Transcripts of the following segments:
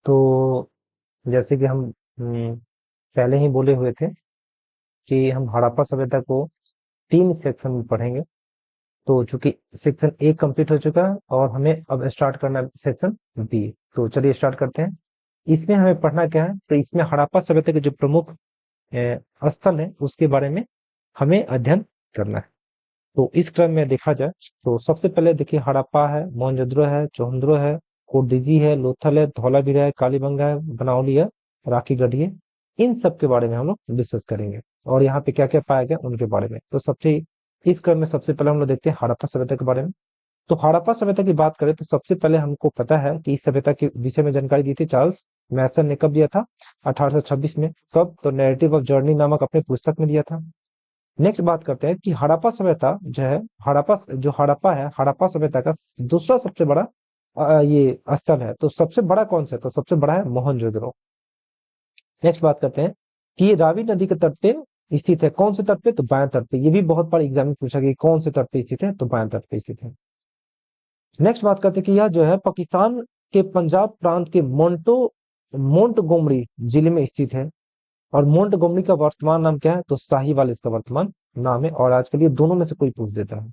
तो जैसे कि हम पहले ही बोले हुए थे कि हम हड़प्पा सभ्यता को 3 सेक्शन में पढ़ेंगे। तो चूंकि सेक्शन ए कंप्लीट हो चुका है और हमें अब स्टार्ट करना है सेक्शन बी। तो चलिए स्टार्ट करते हैं। इसमें हमें पढ़ना क्या है, तो इसमें हड़प्पा सभ्यता के जो प्रमुख स्थल है उसके बारे में हमें अध्ययन करना है। तो इस क्रम में देखा जाए तो सबसे पहले देखिए हड़प्पा है, मोहनजोदड़ो है, चोहंदरो है, कोडदीजी है, लोथल है, धौलावीरा है, कालीबंगा है, बनावली है, राखी गढ़ी है। इन सब के बारे में हम लोग डिस्कस करेंगे और यहाँ पे क्या क्या पाया गया उनके बारे में। तो सबसे इस क्रम में सबसे पहले हम लोग देखते हैं हड़प्पा सभ्यता के बारे में। तो हड़प्पा सभ्यता की बात करें तो सबसे पहले हमको पता है कि इस सभ्यता के विषय में जानकारी दी थी चार्ल्स मैसन ने। कब दिया था? 1826 में। कब? तो नैरेटिव ऑफ जर्नी नामक अपने पुस्तक में दिया था। नेक्स्ट बात करते हैं कि हड़प्पा सभ्यता जो है, हड़प्पा है, हड़प्पा सभ्यता का दूसरा सबसे बड़ा ये स्थल है। तो सबसे बड़ा कौन सा है? तो सबसे बड़ा है मोहनजोदड़ो। नेक्स्ट बात करते हैं कि ये रावी नदी के तट पे स्थित है। कौन से तट पे? तो बाएं तट पे। ये भी बहुत बार एग्जाम में पूछा गया कौन से तट पे स्थित है, तो बाएं तट पे स्थित है। नेक्स्ट बात करते हैं कि यह जो है पाकिस्तान के पंजाब प्रांत के मोंटगोमरी जिले में स्थित है। और मोंटगोमरी का वर्तमान नाम क्या है? तो साहिवाल इसका वर्तमान नाम है। और आजकल ये दोनों में से कोई पूछ देता है।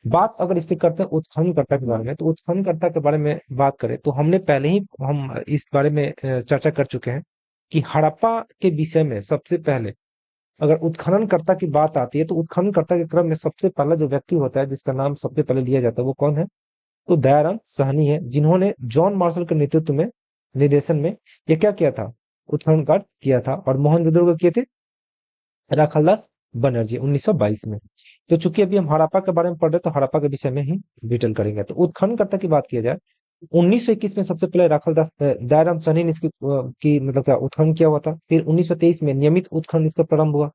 बात अगर इस पे करते हैं उत्खननकर्ता के बारे में, तो उत्खननकर्ता के बारे में बात करें तो हमने पहले ही हम इस बारे में चर्चा कर चुके हैं कि हड़प्पा के विषय में सबसे पहले अगर उत्खननकर्ता की बात आती है तो उत्खननकर्ता के क्रम में सबसे पहला जो व्यक्ति होता है जिसका नाम सबसे पहले लिया जाता है वो कौन है? तो दयाराम साहनी है, जिन्होंने जॉन मार्शल के नेतृत्व में निर्देशन में ये क्या किया था? उत्खनन कार्य किया था। और मोहनजोदड़ो को किए थे राखालदास बनर्जी 1922 में। तो चूंकि अभी हम हड़प्पा के बारे में पढ़ रहे हैं तो हड़प्पा के विषय में ही डिटेल करेंगे। तो उत्खननकर्ता की बात किया जाए 1921 में सबसे पहले राखालदास दयाराम साहनी ने इसकी की मतलब क्या उत्खनन किया हुआ था। फिर 1923 में नियमित उत्खनन इसका प्रारंभ हुआ।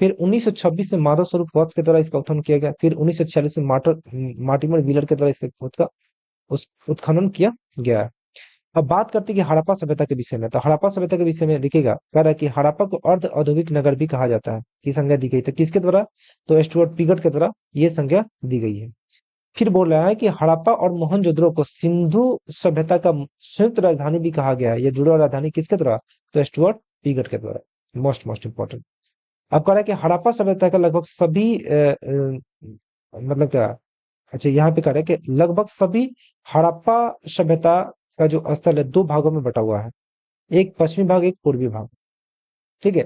फिर 1926 में माधव स्वरूप वत्स के द्वारा इसका उत्खनन किया गया। फिर 1946 में मार्टिमर व्हीलर के द्वारा इसका उस उत्खनन किया गया। अब बात करते हैं कि हड़प्पा सभ्यता के विषय में। तो हड़प्पा सभ्यता के विषय में देखिएगा कह रहा है कि हड़प्पा को अर्ध औद्योगिक नगर भी कहा जाता है की संज्ञा दी गई। तो किसके द्वारा? तो स्टुअर्ट पिगट के द्वारा ये संज्ञा दी गई है। फिर बोल रहा है कि हड़प्पा और मोहनजोदड़ो को सिंधु सभ्यता का संयुक्त राजधानी भी कहा गया है। ये जुड़वा राजधानी किसके द्वारा? तो स्टुअर्ट पिगट के द्वारा। Most most important. अब कह रहा है कि हड़प्पा सभ्यता का लगभग सभी मतलब क्या, अच्छा यहाँ पे कह रहा है कि लगभग सभी हड़प्पा सभ्यता का जो स्थल है दो भागों में बटा हुआ है। एक पश्चिमी भाग, एक पूर्वी भाग। ठीक है।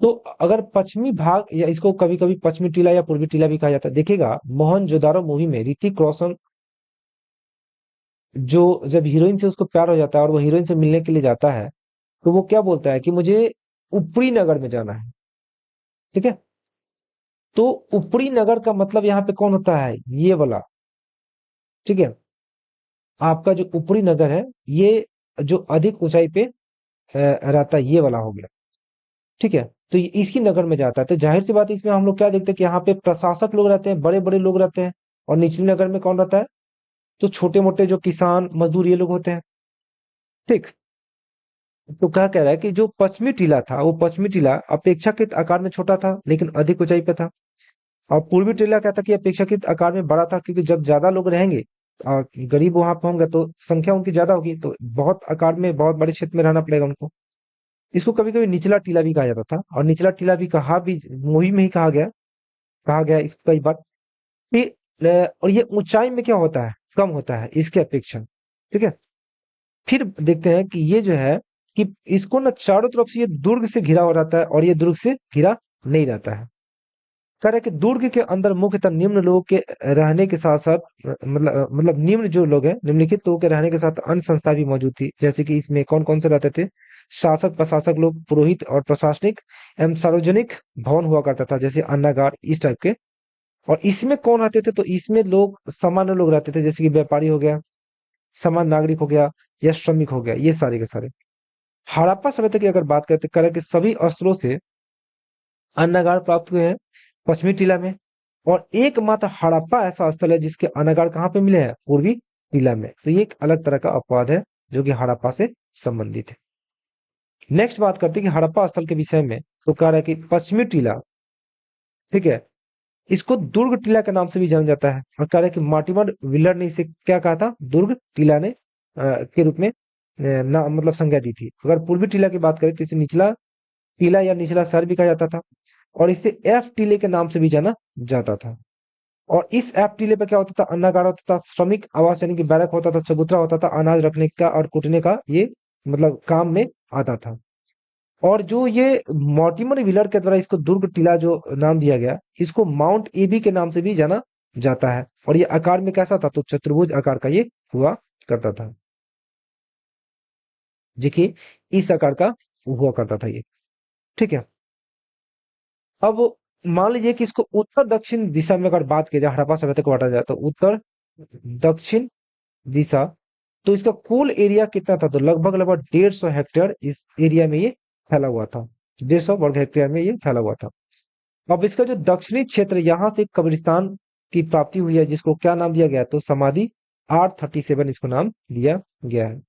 तो अगर पश्चिमी भाग, या इसको कभी कभी पश्चिमी टीला या पूर्वी टीला भी कहा जाता है। देखिएगा मोहनजोदारो मूवी में ऋतिक रोशन जो जब हीरोइन से उसको प्यार हो जाता है और वो हीरोइन से मिलने के लिए जाता है तो वो क्या बोलता है कि मुझे ऊपरी नगर में जाना है। ठीक है। तो ऊपरी नगर का मतलब यहाँ पे कौन होता है? ये वाला। ठीक है। आपका जो ऊपरी नगर है ये जो अधिक ऊंचाई पे रहता है ये वाला हो गया। ठीक है। तो ये इसी नगर में जाता है। तो जाहिर सी बात है इसमें हम लोग क्या देखते हैं कि यहाँ पे प्रशासक लोग रहते हैं, बड़े बड़े लोग रहते हैं। और निचली नगर में कौन रहता है? तो छोटे मोटे जो किसान मजदूर ये लोग होते हैं। ठीक। तो क्या कह रहा है कि जो पश्चिमी टीला था वो पश्चिमी टीला अपेक्षाकृत आकार में छोटा था लेकिन अधिक ऊंचाई पे था। और पूर्वी टीला क्या था कि अपेक्षाकृत आकार में बड़ा था, क्योंकि जब ज्यादा लोग रहेंगे और गरीब वहां पे होंगे तो संख्या उनकी ज्यादा होगी, तो बहुत आकार में बहुत बड़े क्षेत्र में रहना पड़ेगा उनको। इसको कभी कभी निचला टीला भी कहा जाता था। और निचला टीला भी कहा भी मूवी में ही कहा गया इसको कई बार। और ये ऊंचाई में क्या होता है? कम होता है इसके अपेक्षा। ठीक है। फिर देखते हैं कि ये जो है कि इसको ना चारों तरफ से ये दुर्ग से घिरा हुआ रहता है और ये दुर्ग से घिरा नहीं रहता है। कह रहा है कि दुर्ग के अंदर मुख्यतः निम्न लोगों के रहने के साथ साथ मतलब निम्न जो लोग हैं निम्नलिखित लोगों के रहने के साथ अन्य संस्था भी मौजूद थी। जैसे कि इसमें कौन कौन से रहते थे? शासक प्रशासक लोग, पुरोहित और प्रशासनिक एवं सार्वजनिक भवन हुआ करता था, जैसे अन्नागार इस टाइप के। और इसमें कौन रहते थे? तो इसमें लोग सामान्य लोग रहते थे, जैसे कि व्यापारी हो गया, सामान्य नागरिक हो गया, या श्रमिक हो गया, ये सारे के सारे। हड़प्पा सभ्यता की अगर बात करते करें कि सभी अस्त्रों से अन्नगार प्राप्त हुए हैं पश्चिमी टीला में। और एकमात्र हड़प्पा ऐसा स्थल है जिसके अन्नगार कहाँ पे मिले हैं? पूर्वी टीला में। तो ये एक अलग तरह का अपवाद है जो कि हड़प्पा से संबंधित है। नेक्स्ट बात करते हैं कि हड़प्पा स्थल के विषय में। तो कह रहा है कि पश्चिमी टीला, ठीक है, इसको दुर्ग टीला के नाम से भी जाना जाता है। और कह रहा है कि मार्टिमर विलर ने इसे क्या कहा था? दुर्ग टीला ने के रूप में ना मतलब संज्ञा दी थी। अगर पूर्वी टीला की बात करें तो इसे निचला टीला या निचला शहर भी कहा जाता था, और इसे एफ टीले के नाम से भी जाना जाता था। और इस एफ टीले पे क्या होता था, अन्नागार होता था, श्रमिक आवास यानी कि बैरक होता था, चबूतरा होता था, अनाज रखने का और कूटने का ये मतलब काम में आता था। और जो ये मॉर्टिमर व्हीलर के द्वारा इसको दुर्ग टीला जो नाम दिया गया, इसको माउंट एबी के नाम से भी जाना जाता है। और ये आकार में कैसा था, तो चतुर्भुज आकार का ये हुआ करता था। देखिए इस आकार का हुआ करता था ये। ठीक है। अब मान लीजिए कि इसको उत्तर दक्षिण दिशा में अगर बात की जाए, हड़प्पा सभ्यता को बांटा जाए तो उत्तर दक्षिण दिशा, तो इसका कुल एरिया कितना था, तो लगभग लगभग 150 हेक्टेयर इस एरिया में ये फैला हुआ था। 150 वर्ग हेक्टेयर में ये फैला हुआ था। अब इसका जो दक्षिणी क्षेत्र, यहाँ से कब्रिस्तान की प्राप्ति हुई है, जिसको क्या नाम दिया गया है? तो समाधि R37 इसको नाम दिया गया है।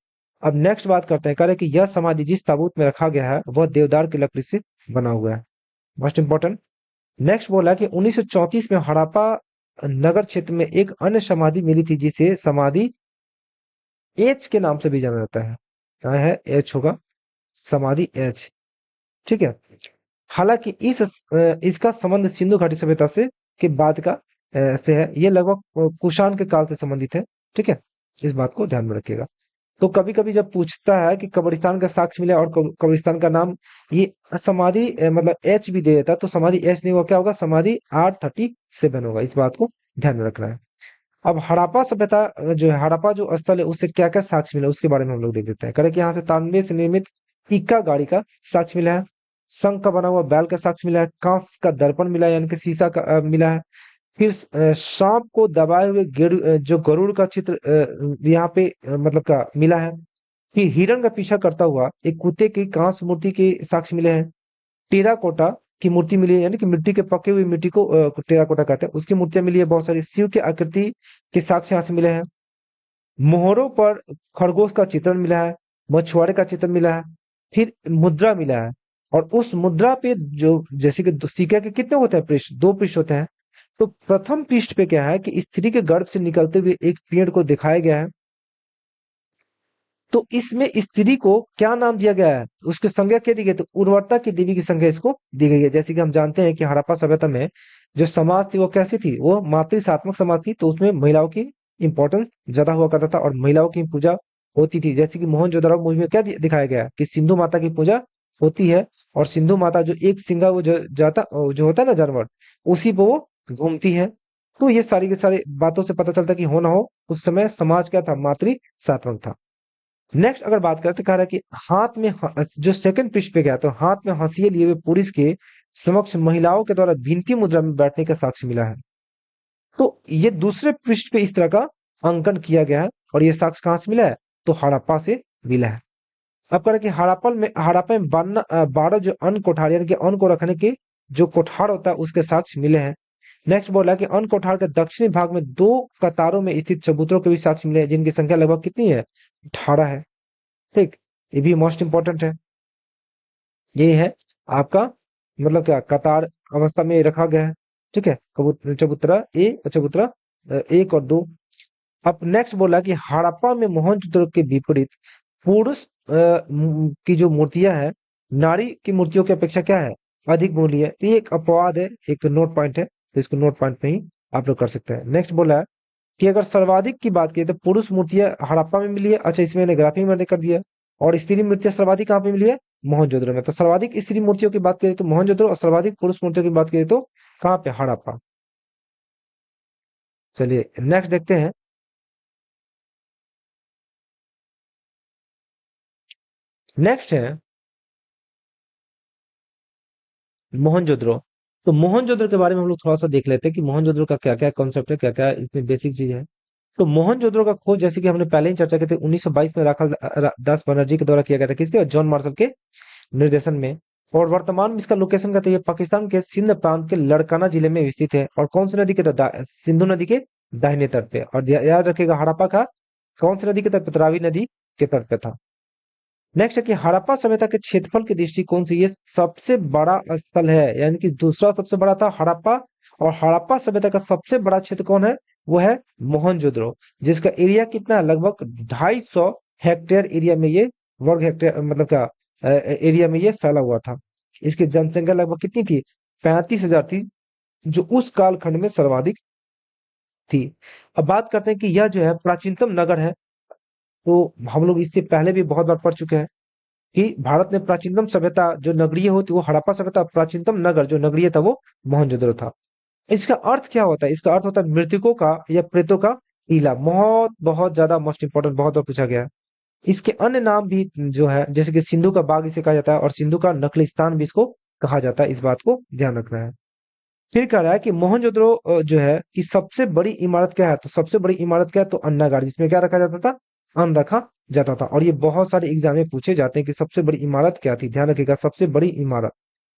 अब नेक्स्ट बात करते हैं, कह रहे हैं कि यह समाधि जिस ताबूत में रखा गया है वह देवदार की लकड़ी से बना हुआ है। Most important. नेक्स्ट बोला कि 1934 में हड़प्पा नगर क्षेत्र में एक अन्य समाधि मिली थी, जिसे समाधि एच के नाम से भी जाना जाता है। क्या है? एच होगा, समाधि एच। ठीक है। हालांकि इसका संबंध सिंधु घाटी सभ्यता से के बाद का से है। ये लगभग कुषाण के काल से संबंधित है। ठीक है, इस बात को ध्यान में रखिएगा। तो कभी कभी जब पूछता है कि कब्रिस्तान का साक्ष्य मिला और कब्रिस्तान का नाम ये समाधि मतलब एच भी दे देता, तो समाधि एच नहीं होगा, क्या होगा? समाधि R37 होगा। इस बात को ध्यान में रखना है। अब हड़प्पा सभ्यता जो है, हड़प्पा जो स्थल है, उससे क्या क्या साक्ष्य मिला उसके बारे में हम लोग देख लेते हैं। करें कि यहाँ से तांबे से निर्मित इक्का गाड़ी का साक्ष्य मिला है, शंख का बना हुआ बैल का साक्ष्य मिला है, कांस का दर्पण मिला है यानी कि शीशा का मिला है। फिर सांप को दबाए हुए जो गरुड़ का चित्र यहाँ पे मतलब का मिला है। फिर हिरण का पीछा करता हुआ एक कुत्ते की कांस्य मूर्ति के साक्ष्य मिले हैं। टेराकोटा की मूर्ति मिली है, यानी कि मिट्टी के पके हुई मिट्टी को टेराकोटा कहते हैं, उसकी मूर्तियां मिली है बहुत सारी। शिव की आकृति के साक्ष्य यहाँ से मिले हैं। मोहरों पर खरगोश का चित्रण मिला है, मछुआरे का चित्र मिला है। फिर मुद्रा मिला है, और उस मुद्रा पे जो जैसे कि सिक्के के कितने होते हैं पृष्ठ? 2 पृष्ठ होते हैं। तो प्रथम पृष्ठ पे क्या है कि स्त्री के गर्भ से निकलते हुए एक पेड़ को दिखाया गया है। तो इसमें स्त्री को क्या नाम दिया गया है, उसकी संज्ञा क्या दी गई? तो उर्वरता की देवी की संज्ञा इसको दी गई है। जैसे कि हम जानते हैं कि हड़प्पा सभ्यता में जो समाज थी वो कैसी थी, वो मातृसात्मक समाज थी, तो उसमें महिलाओं की इंपॉर्टेंस ज्यादा हुआ करता था और महिलाओं की पूजा होती थी। जैसे कि मोहनजोदड़ो मूवी में क्या दिखाया गया है कि सिंधु माता की पूजा होती है, और सिंधु माता जो एक सिंगा वो जो जाता जो होता है ना जानवर, उसी पे वो घूमती है। तो ये सारी की सारी बातों से पता चलता है कि हो ना हो उस समय समाज क्या था, मातृसात्मक था। नेक्स्ट अगर बात करें तो कह रहा है कि हाथ में जो सेकंड पृष्ठ पे गया, तो हाथ में हंसिया लिए हुए पुरुष के समक्ष महिलाओं के द्वारा भिन्ति मुद्रा में बैठने का साक्ष्य मिला है। तो ये दूसरे पृष्ठ पे इस तरह का अंकन किया गया है, और ये साक्ष्य कहाँ से मिला है? तो हड़प्पा से मिला है। अब कह रहे हैं कि हड़प्पा में 12 जो अन्न कोठार यानी कि अन्न को रखने के जो कोठार होता है उसके साक्ष्य मिले हैं। नेक्स्ट बोला कि अन्न कोठार के दक्षिणी भाग में 2 कतारों में स्थित चबूतरों के भी साक्ष्य मिले हैं, जिनकी संख्या लगभग कितनी है? 18 है। ठीक, ये भी मोस्ट इंपॉर्टेंट है। ये है आपका मतलब क्या, कतार अवस्था में रखा गया है। ठीक है, चबूतरा ए और चबूतरा 1 और 2। अब नेक्स्ट बोला कि हड़प्पा में मोहनजोदड़ो के विपरीत पुरुष की जो मूर्तियां हैं, नारी की मूर्तियों की अपेक्षा क्या है, अधिक मूल्य है। तो ये एक अपवाद है, एक नोट पॉइंट है, तो इसको नोट पॉइंट में ही आप लोग कर सकते हैं। नेक्स्ट बोला है कि अगर सर्वाधिक की बात करें तो पुरुष मूर्तियां हड़प्पा में मिली है। अच्छा, इसमें मैंने ग्राफिक मैंने कर दिया। और स्त्री मूर्तियां सर्वाधिक कहाँ पे मिली है? मोहनजोदड़ो में। तो सर्वाधिक स्त्री मूर्तियों की बात करें तो मोहनजोदड़ो, और सर्वाधिक पुरुष मूर्तियों की बात करें तो कहाँ पे? हड़प्पा। चलिए नेक्स्ट देखते हैं। नेक्स्ट है मोहनजोदड़ो। तो मोहनजोदड़ो के बारे में हम लोग थोड़ा सा देख लेते हैं कि मोहनजोदड़ो का क्या क्या कॉन्सेप्ट है, क्या क्या इसमें बेसिक चीज है। तो मोहनजोदड़ो का खोज जैसे कि हमने पहले ही चर्चा की थी, 1922 में राखाल दास बनर्जी के द्वारा किया गया था। किसके? जॉन मार्शल के निर्देशन में। और वर्तमान में इसका लोकेशन कहते हैं पाकिस्तान के सिंध प्रांत के लड़काना जिले में स्थित है। और कौन सी नदी के तट? सिंधु नदी के दाहिने तट पे। और याद रखिएगा हड़प्पा का कौन सी नदी के तट पे? रावी नदी के तट पे था। नेक्स्ट है कि हड़प्पा सभ्यता के क्षेत्रफल के दृष्टिकोण से ये सबसे बड़ा स्थल है, यानी कि दूसरा सबसे बड़ा था हड़प्पा, और हड़प्पा सभ्यता का सबसे बड़ा क्षेत्र कौन है? वो है मोहनजोदड़ो, जिसका एरिया कितना है? लगभग 250 हेक्टेयर एरिया में ये, वर्ग हेक्टेयर मतलब क्या, एरिया में ये फैला हुआ था। इसकी जनसंख्या लगभग कितनी थी? 35,000 थी, जो उस कालखंड में सर्वाधिक थी। अब बात करते हैं कि यह जो है प्राचीनतम नगर है। तो हम लोग इससे पहले भी बहुत बार पढ़ चुके हैं कि भारत में प्राचीनतम सभ्यता जो नगरीय होती वो हड़प्पा सभ्यता, प्राचीनतम नगर जो नगरीय था वो मोहनजोदड़ो था। इसका अर्थ क्या होता है? इसका अर्थ होता है मृतकों का या प्रेतों का टीला। बहुत बहुत ज्यादा मोस्ट इंपोर्टेंट, बहुत बार पूछा गया है। इसके अन्य नाम भी जो है, जैसे कि सिंधु का बाग इसे कहा जाता है, और सिंधु का नखलिस्तान भी इसको कहा जाता है। इस बात को ध्यान रखना है। फिर कह रहा है कि मोहनजोदड़ो जो है कि सबसे बड़ी इमारत क्या है? तो सबसे बड़ी इमारत क्या है? तो अन्नागार, जिसमें क्या रखा जाता था? अन्न रखा जाता था। और ये बहुत सारे एग्जाम में पूछे जाते हैं कि सबसे बड़ी इमारत क्या थी। ध्यान रखिएगा, सबसे बड़ी इमारत।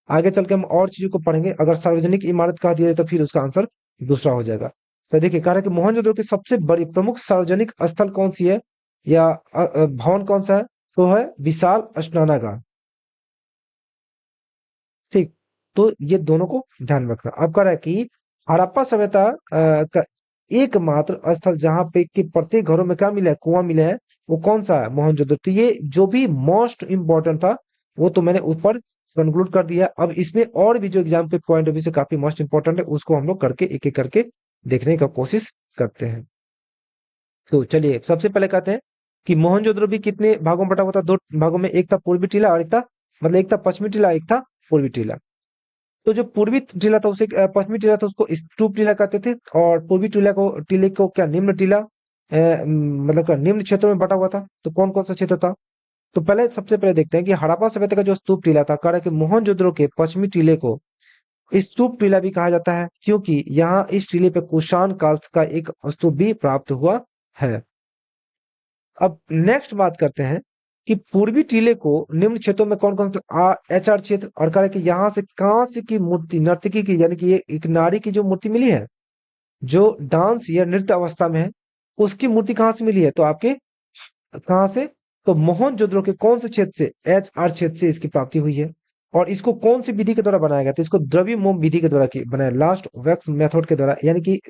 आगे चल के हम और चीजों को पढ़ेंगे। अगर सार्वजनिक इमारत कहा दिया जाए तो फिर उसका आंसर दूसरा हो जाएगा। तो देखिए, कह रहा है कि मोहनजोदड़ो की सबसे बड़ी प्रमुख सार्वजनिक स्थल कौन सी है, या भवन कौन सा है? तो है विशाल स्नानागार। ठीक। तो ये दोनों को ध्यान में रखना। अब कह रहा है कि हड़प्पा सभ्यता का एकमात्र स्थल जहां पे कि प्रत्येक घरों में क्या मिला है? कुआं मिला है। वो कौन सा है? मोहनजोदड़ो। तो ये जो भी मोस्ट इंपॉर्टेंट था वो तो मैंने ऊपर कंक्लूड कर दिया। अब इसमें और भी जो एग्जाम के पॉइंट ऑफ व्यू से काफी मोस्ट इंपॉर्टेंट है, उसको हम लोग करके एक एक करके देखने का कोशिश करते हैं। तो चलिए, सबसे पहले कहते हैं कि मोहनजोदड़ो भी कितने भागों में बटा हुआ था? दो भागों में, एक था पूर्वी टीला और एक था, मतलब एक था पश्चिमी टीला, एक था पूर्वी टीला। तो जो पूर्वी टीला था उसे पश्चिमी टीला था उसको स्तूप टीला कहते थे, और पूर्वी टीले को क्या निम्न टीला, मतलब क्या निम्न क्षेत्रों में बटा हुआ था। तो कौन कौन सा क्षेत्र था? तो पहले सबसे पहले देखते हैं कि हड़प्पा सभ्यता का जो स्तूप टीला था, कह रहा है कि मोहनजोदड़ो के पश्चिमी टीले को स्तूप टीला भी कहा जाता है, क्योंकि यहाँ इस टीले पे कुषाण काल का एक स्तूप भी प्राप्त हुआ है। अब नेक्स्ट बात करते हैं कि पूर्वी टीले को निम्न क्षेत्रों में कौन कौन सा एचआर क्षेत्र, और कह रहा है कि यहाँ से कांस्य की मूर्ति, नर्तकी की, यानी कि ये एक नारी की जो मूर्ति मिली है, जो डांस या नृत्य अवस्था में है, उसकी मूर्ति कहाँ से मिली है? तो आपके कहाँ से? तो मोहनजोदड़ो के कौन से क्षेत्र से? एच आर क्षेत्र से इसकी प्राप्ति हुई है। और इसको कौन सी विधि के द्वारा बनाया गया? तो इसको द्रव्य मोम विधि के द्वारा बनाया, लास्ट वैक्स मेथड के द्वारा, यानी कि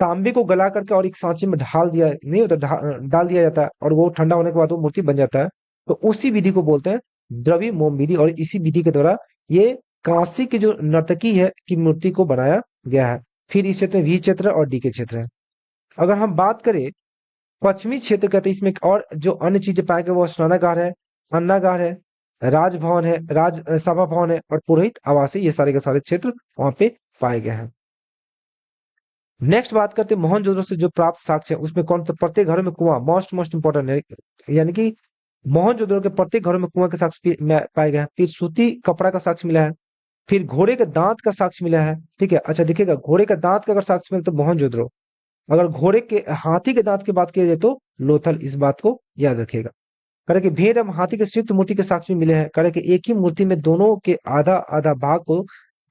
तांबे को गला करके और एक सांचे में ढाल दिया नहीं होता, डाल दिया जाता है, और वो ठंडा होने के बाद वो मूर्ति बन जाता है। तो उसी विधि को बोलते हैं द्रव्य मोम विधि, और इसी विधि के द्वारा ये कांसी की जो नर्तकी है की मूर्ति को बनाया गया है। फिर इस क्षेत्र में वी क्षेत्र और डी के क्षेत्र है। अगर हम बात करें पश्चिमी क्षेत्र कहते हैं, इसमें एक और जो अन्य चीजें पाए गए वो स्नानागार है, अन्नागार है, राजभवन है, राज सभा भवन है, और पुरोहित आवास है। ये सारे के सारे क्षेत्र वहां पे पाए गए हैं। नेक्स्ट बात करते हैं मोहनजोदड़ो से जो प्राप्त साक्ष्य है, उसमें कौन? तो प्रत्येक घरों में कुआं, मोस्ट मोस्ट इंपोर्टेंट है। यानी कि मोहनजोदड़ो के प्रत्येक घरों में कुआं के साक्ष्य पाए गए हैं। फिर सूती कपड़ा का साक्ष्य मिला है। फिर घोड़े के दांत का साक्ष्य मिला है। ठीक है, अच्छा देखिएगा, घोड़े का दांत का अगर साक्ष्य मिले तो मोहनजोदड़ो, अगर घोड़े के हाथी के दांत की बात की जाए तो लोथल। इस बात को याद रखिएगा। करे कि भेड़ एवं हाथी के संयुक्त मूर्ति के साक्ष्य मिले हैं। करे कि एक ही मूर्ति में दोनों के आधा आधा भाग को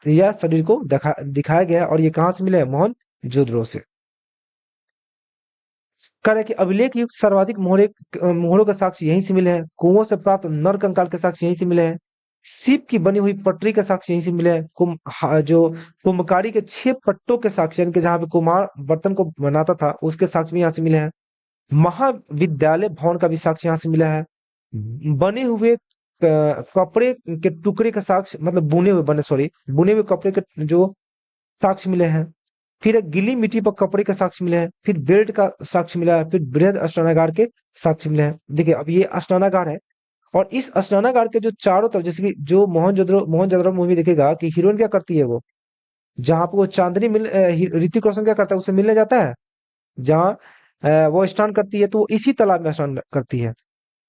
या शरीर को दिखाया गया है, और ये कहाँ से मिले हैं? मोहनजोदड़ो से। करे कि अभिलेख युक्त सर्वाधिक मोहरों के साक्ष्य यहीं से मिले हैं। कुओं से प्राप्त नर कंकाल के साक्ष्य यहीं से मिले हैं। सीप की बनी हुई पटरी के साक्ष्य यहीं से मिले हैं। जो कुम्भकारी के 6 पट्टों के साक्ष्य, यानी कि जहां पे कुम्हार बर्तन को बनाता था, उसके साक्ष्य भी यहाँ से मिले हैं। महाविद्यालय भवन का भी साक्ष्य यहाँ से मिला है। बने हुए कपड़े के टुकड़े का साक्ष्य, मतलब बुने हुए, बने सॉरी, बुने हुए कपड़े के जो साक्ष्य मिले हैं। फिर एक गीली मिट्टी पर कपड़े का साक्ष्य मिला है। फिर बेल्ट का साक्ष्य मिला है। फिर बृहद स्नानागार के साक्ष्य मिले हैं। देखिए, अब ये स्नानागार है, और इस स्नानागार के जो चारों तरफ, जैसे कि जो मोहनजोदड़ो मूवी देखेगा कि हीरोइन क्या करती है, वो जहां पे वो चांदनी ऋतिक रोशन क्या करता है, उसे मिलने जाता है, जहाँ वो स्नान करती है, तो वो इसी तालाब में स्नान करती है।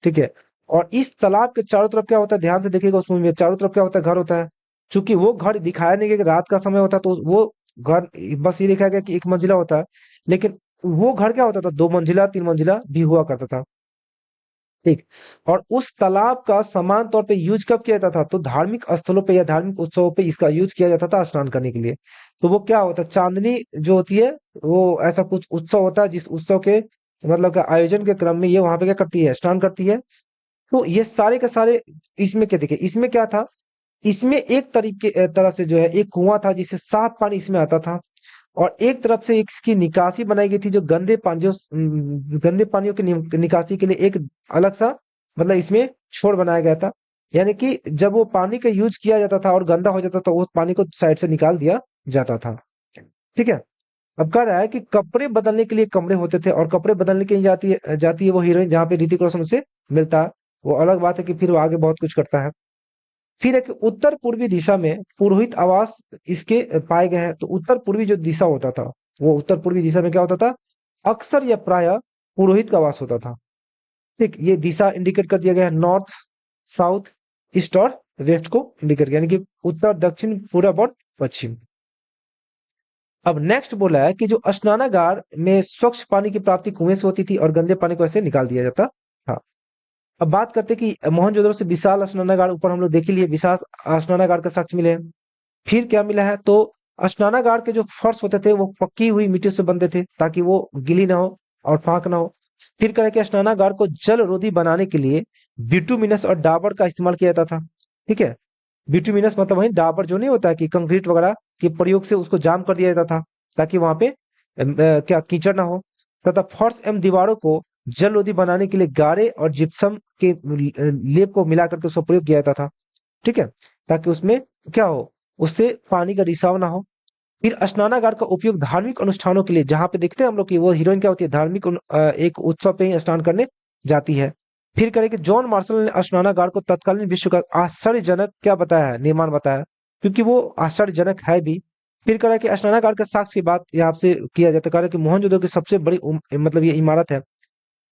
ठीक है। और इस तालाब के चारों तरफ क्या होता है? ध्यान से देखिएगा, उस मूवी में चारों तरफ क्या होता है? घर होता है। चूंकि वो घर दिखाया नहीं गया कि रात का समय होता है, तो वो घर बस ये लिखा गया कि एक मंजिला होता है, लेकिन वो घर क्या होता था? 2 मंजिला 3 मंजिला भी हुआ करता था। ठीक। और उस तालाब का समान तौर पे यूज कब किया जाता था? तो धार्मिक स्थलों पे या धार्मिक उत्सवों पे इसका यूज किया जाता था स्नान करने के लिए। तो वो क्या होता है? चांदनी जो होती है, वो ऐसा कुछ उत्सव होता है, जिस उत्सव के मतलब का आयोजन के क्रम में ये वहां पे क्या करती है? स्नान करती है। तो ये सारे के सारे इसमें क्या देखिए, इसमें क्या था? इसमें एक तरीके तरह से जो है एक कुआं था जिससे साफ पानी इसमें आता था। और एक तरफ से इसकी निकासी बनाई गई थी, जो गंदे पानियों की निकासी के लिए एक अलग सा मतलब इसमें छोर बनाया गया था। यानी कि जब वो पानी का यूज किया जाता था और गंदा हो जाता था, उस पानी को साइड से निकाल दिया जाता था। ठीक है। अब कह रहा है कि कपड़े बदलने के लिए कमरे होते थे, और कपड़े बदलने के लिए जाती है वो हीरोइन जहाँ पे ऋतिक रोशन उसे मिलता है। वो अलग बात है कि फिर वो आगे बहुत कुछ करता है। फिर एक उत्तर पूर्वी दिशा में पुरोहित आवास इसके पाए गए हैं। तो उत्तर पूर्वी जो दिशा होता था, वो उत्तर पूर्वी दिशा में क्या होता था, अक्सर या प्राय पुरोहित का वास होता था। ठीक, ये दिशा इंडिकेट कर दिया गया है, नॉर्थ, साउथ, ईस्ट और वेस्ट को इंडिकेट किया, यानी कि उत्तर, दक्षिण, पूरब और पश्चिम। अब नेक्स्ट बोला है कि जो स्नानागार में स्वच्छ पानी की प्राप्ति कुएं से होती थी और गंदे पानी को ऐसे निकाल दिया जाता था। अब बात करते हैं कि मोहनजोदड़ो से विशाल स्नानागार, ऊपर हम लोग देख ही लिए विशाल स्नानागार के साक्ष्य मिले हैं। फिर क्या मिला है, तो स्नानागार के जो फर्श होते थे वो पक्की हुई मिट्टी से बनते थे ताकि वो गीली ना हो और फाक ना हो। फिर कह रहे कि स्नानागार को जल रोधी बनाने के लिए बिटुमिनस और डाबर का इस्तेमाल किया जाता था। ठीक है। बिटुमिनस मतलब वही डाबर जो नहीं होता है कि कंक्रीट वगैरह के प्रयोग से उसको जाम कर दिया जाता था ताकि वहां पे क्या कीचड़ ना हो। तथा फर्श एवं दीवारों को जल रोधी बनाने के लिए गारे और जिप्सम के लेप को मिलाकर के उसका प्रयोग किया जाता था। ठीक है। ताकि उसमें क्या हो, उससे पानी का रिसाव ना हो। फिर स्नानागार का उपयोग धार्मिक अनुष्ठानों के लिए, जहां पे देखते हैं हम लोग कि वो हीरोइन क्या होती है, धार्मिक एक उत्सव पे ही स्नान करने जाती है। फिर करें कि जॉन मार्शल ने स्नानागार को तत्कालीन विश्व का आश्चर्यजनक क्या बताया है, निर्माण बताया, क्योंकि वो आश्चर्यजनक है भी। फिर करें कि स्नानागार के साक्ष्य की बात यहाँ से किया जाता है, कह रहा है कि मोहनजोदड़ो की सबसे बड़ी मतलब ये इमारत है,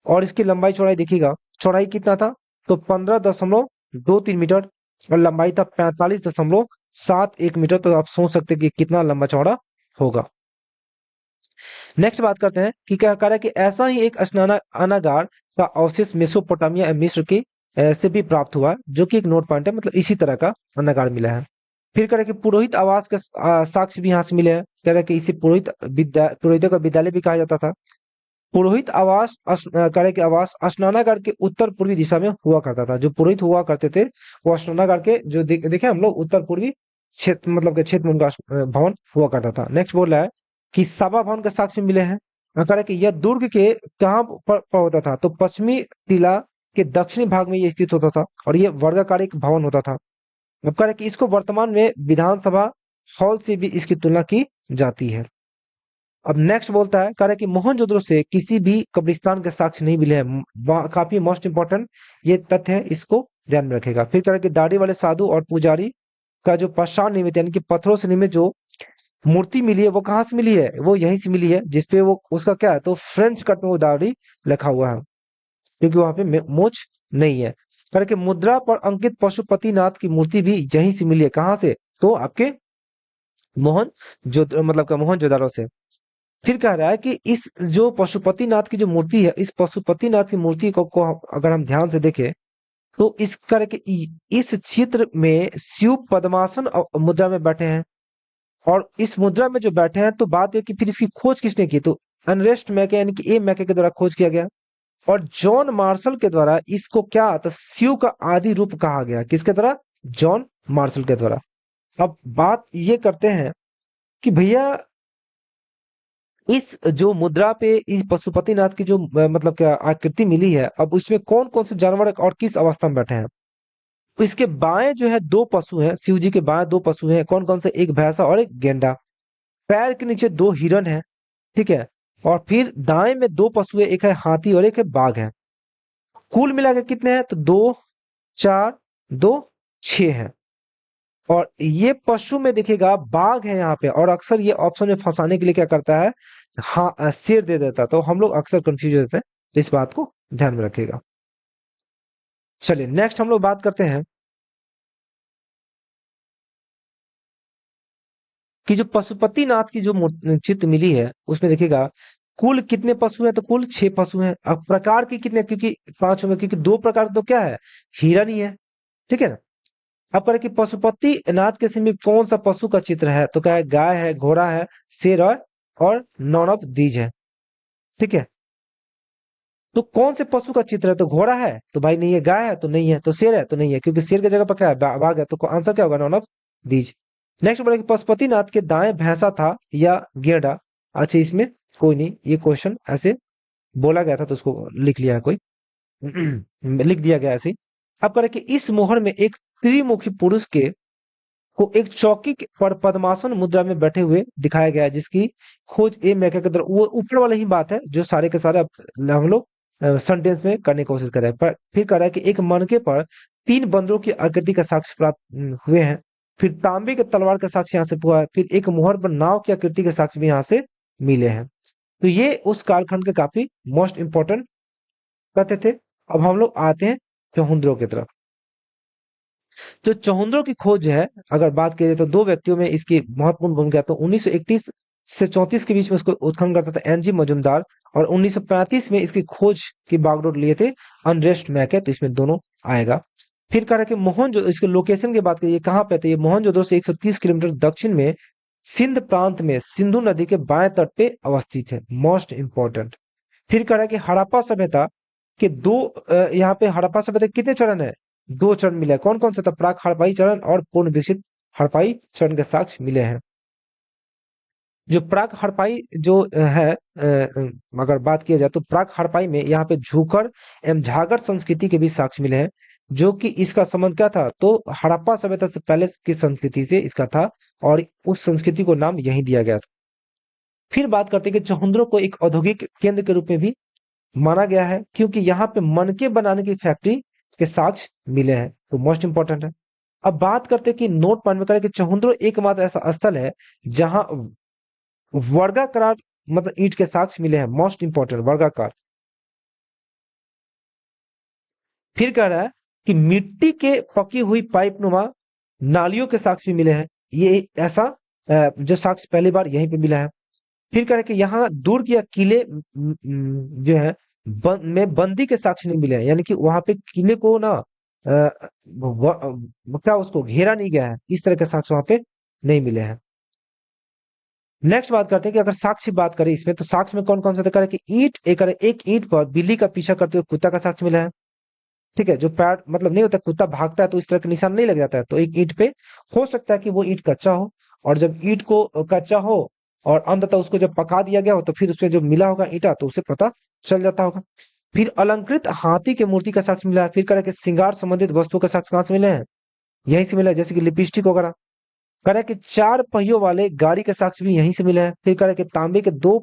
और इसकी लंबाई चौड़ाई देखिएगा, चौड़ाई कितना था, तो 15.23 मीटर, और लंबाई था 45.71 मीटर। तो आप सोच सकते हैं कि कितना लंबा चौड़ा होगा। नेक्स्ट बात करते हैं कि क्या कह रहा है कि ऐसा ही एक स्नानागार का अवशेष मेसोपोटामिया या मिस्र के से भी प्राप्त हुआ, जो कि एक नोट पॉइंट है, मतलब इसी तरह का स्नानागार मिला है। फिर कह रहा है कि पुरोहित आवास के साक्ष्य भी यहाँ से मिले हैं। कह रहा है कि इसे पुरोहितों का विद्यालय भी कहा जाता था। पुरोहित आवास कार्य के आवास स्नानागार के उत्तर पूर्वी दिशा में हुआ करता था। जो पुरोहित हुआ करते थे वो स्नानागार के जो देखे हम लोग उत्तर पूर्वी क्षेत्र, मतलब के क्षेत्र में उनका भवन हुआ करता था। नेक्स्ट बोल रहा है कि सभा भवन के साक्ष्य मिले हैं। कह रहा है कि यह दुर्ग के कहाँ पर होता था, तो पश्चिमी टीला के दक्षिणी भाग में ये स्थित होता था, और ये वर्गाकार एक भवन होता था। अब कह रहा है कि इसको वर्तमान में विधानसभा हॉल से भी इसकी तुलना की जाती है। अब नेक्स्ट बोलता है, कह रहा है कि मोहनजोदड़ो से किसी भी कब्रिस्तान के साक्ष्य नहीं मिले हैं। काफी मोस्ट इंपॉर्टेंट ये तथ्य है, इसको ध्यान में रखेगा। फिर कह रहा है कि दाढ़ी वाले साधु और पुजारी का जो पाषाण निर्मित यानी कि पत्थरों से निर्मित जो मूर्ति मिली है, वो कहाँ से मिली है, वो यहीं से मिली है, जिसपे वो उसका क्या है, तो फ्रेंच कट में वो दाढ़ी लिखा हुआ है, क्योंकि वहां पे मूंछ नहीं है। कह रहा है कि मुद्रा पर अंकित पशुपतिनाथ की मूर्ति भी यहीं से मिली है। कहाँ से, तो आपके मोहन जो मतलब का मोहनजोदड़ो से। फिर कह रहा है कि इस जो पशुपतिनाथ की जो मूर्ति है, इस पशुपतिनाथ की मूर्ति को अगर हम ध्यान से देखें, तो इस तरह के इस चित्र में शिव पद्मासन मुद्रा में बैठे हैं, और इस मुद्रा में जो बैठे हैं, तो बात है कि फिर इसकी खोज किसने की, तो अनरेस्ट मैके यानी कि ए मैके के द्वारा खोज किया गया, और जॉन मार्शल के द्वारा इसको क्या, तो शिव का आदि रूप कहा गया। किसके द्वारा, जॉन मार्शल के द्वारा। अब बात ये करते हैं कि भैया इस जो मुद्रा पे इस पशुपतिनाथ की जो मतलब क्या आकृति मिली है, अब उसमें कौन कौन से जानवर और किस अवस्था में बैठे हैं। तो इसके बाएं जो है दो पशु हैं, शिव जी के बाएं दो पशु हैं, कौन कौन से, एक भैंसा और एक गेंडा। पैर के नीचे दो हिरन है। ठीक है। और फिर दाएं में दो पशु है, एक है हाथी और एक है बाघ है। कुल मिला के कितने हैं, तो दो, चार, दो, छह है। और ये पशु में देखिएगा बाघ है यहाँ पे, और अक्सर ये ऑप्शन में फंसाने के लिए क्या करता है, हाँ शेर दे देता है, तो हम लोग अक्सर कंफ्यूज हो जाते हैं, तो इस बात को ध्यान में रखिएगा। चलिए नेक्स्ट हम लोग बात करते हैं कि जो पशुपतिनाथ की जो चित्र मिली है, उसमें देखिएगा कुल कितने पशु हैं, तो कुल 6 पशु हैं। अब प्रकार की कितने, क्योंकि 5 होंगे, क्योंकि 2 प्रकार तो क्या है, हिरन ही है। ठीक है ना। अब करें कि पशुपति नाथ के सिंह में कौन सा पशु का चित्र है, तो क्या है, गाय है, घोड़ा है, शेर है, और नॉन ऑफ दीज है। ठीक है। तो कौन से पशु का चित्र है, तो घोड़ा है तो भाई नहीं है, गाय है तो नहीं है, तो शेर है तो नहीं है, क्योंकि शेर की जगह पर क्या है, बाघ है, तो आंसर क्या होगा, नॉन ऑफ दीज। नेक्स्ट बोला कि पशुपतिनाथ के दाएं भैंसा था या गेड़ा। अच्छा, इसमें कोई नहीं, ये क्वेश्चन ऐसे बोला गया था तो उसको लिख लिया है कोई। लिख दिया गया ऐसे ही। अब कह रहे कि इस मोहर में एक त्रिमुखी पुरुष के को एक चौकी पर पद्मासन मुद्रा में बैठे हुए दिखाया गया है, जिसकी खोज ए मैके के द्वारा, वो ऊपर वाला ही बात है जो सारे के सारे हम लोग सेंटेंस में करने की कोशिश कर रहे हैं। पर फिर कह रहा है कि एक मनके पर 3 बंदरों की आकृति का साक्ष्य प्राप्त हुए हैं। फिर तांबे के तलवार का साक्ष्य यहाँ से हुआ है। फिर एक मोहर पर नाव की आकृति के साक्ष्य भी यहाँ से मिले हैं। तो ये उस कालखंड के काफी मोस्ट इंपॉर्टेंट कहते थे। अब हम लोग आते हैं चहुंद्रों की तरफ। जो चहुंद्रों की खोज है, अगर बात की जाए तो दो व्यक्तियों में इसकी महत्वपूर्ण भूमिका है। तो 1931 से 34 के बीच में उसको उत्खनन करता था एनजी मजुमदार, और 1935 में इसकी खोज की बागडोर लिए थे अनरेस्ट मैके। तो इसमें दोनों आएगा। फिर कह रहा है कि मोहन जो इसके लोकेशन की बात करिए कहाँ पे, तो ये मोहनजोदड़ो से 130 किलोमीटर दक्षिण में सिंध प्रांत में सिंधु नदी के बाएं तट पे अवस्थित है। Most important. फिर कह रहा है कि हड़प्पा सभ्यता के दो यहाँ पे हड़प्पा सभ्यता के कितने चरण है, 2 चरण मिले हैं। कौन कौन सा था, प्राक हड़प्पाई चरण और पूर्ण विकसित हड़प्पाई चरण के साक्ष्य मिले हैं। जो प्राक हड़प्पाई जो है अगर बात किया जाए तो प्राक हड़प्पाई में यहाँ पे झूकर एवं झागर संस्कृति के भी साक्ष्य मिले हैं। जो कि इसका संबंध क्या था, तो हड़प्पा सभ्यता से पहले की संस्कृति से इसका था, और उस संस्कृति को नाम यही दिया गया था। फिर बात करते हैं कि चहुंद्रो को एक औद्योगिक केंद्र के रूप में भी माना गया है, क्योंकि यहाँ पे मनके बनाने की फैक्ट्री के साक्ष्य मिले हैं। तो मोस्ट इंपॉर्टेंट है। अब बात करते हैं कि नोट पॉइंट में करें कि चहुंद्रो एकमात्र ऐसा स्थल है जहां वर्गाकार मतलब ईंट के साक्ष्य मिले हैं। मोस्ट इंपॉर्टेंट, वर्गाकार। फिर कह रहा है कि मिट्टी के पकी हुई पाइप नुमा नालियों के साक्ष्य भी मिले हैं। ये ऐसा जो साक्ष्य पहली बार यहीं पे मिला है। फिर कह रहे हैं कि यहाँ दुर्ग या किले जो है में बंदी के साक्ष्य नहीं मिले हैं, यानी कि वहां पे किले को ना क्या उसको घेरा नहीं गया है, इस तरह के साक्ष्य वहां पे नहीं मिले हैं। नेक्स्ट बात करते हैं कि अगर साक्ष्य बात करें इसमें, तो साक्ष्य में कौन कौन सा था कि एक ईंट पर बिल्ली का पीछा करते हुए कुत्ता का साक्ष्य मिला है। ठीक है, जो पैर मतलब नहीं होता, कुत्ता भागता है तो इस तरह का निशान नहीं लग जाता है, तो एक ईंट पे हो सकता है कि वो ईंट कच्चा हो, और जब ईंट को कच्चा हो और अंततः उसको जब पका दिया गया हो तो फिर उसमें जो मिला होगा ईंटा, तो उसे पता चल जाता होगा। फिर अलंकृत हाथी के मूर्ति का साक्ष्य मिला है। फिर कह रहा है कि श्रृंगार संबंधित वस्तुओं का साक्ष्य कहाँ से मिले हैं, यहीं से मिला है, जैसे कि लिपस्टिक वगैरह। कह रहा है कि 4 पहियों वाले गाड़ी के साक्ष्य भी यहीं से मिले हैं। फिर कह रहा है कि तांबे के 2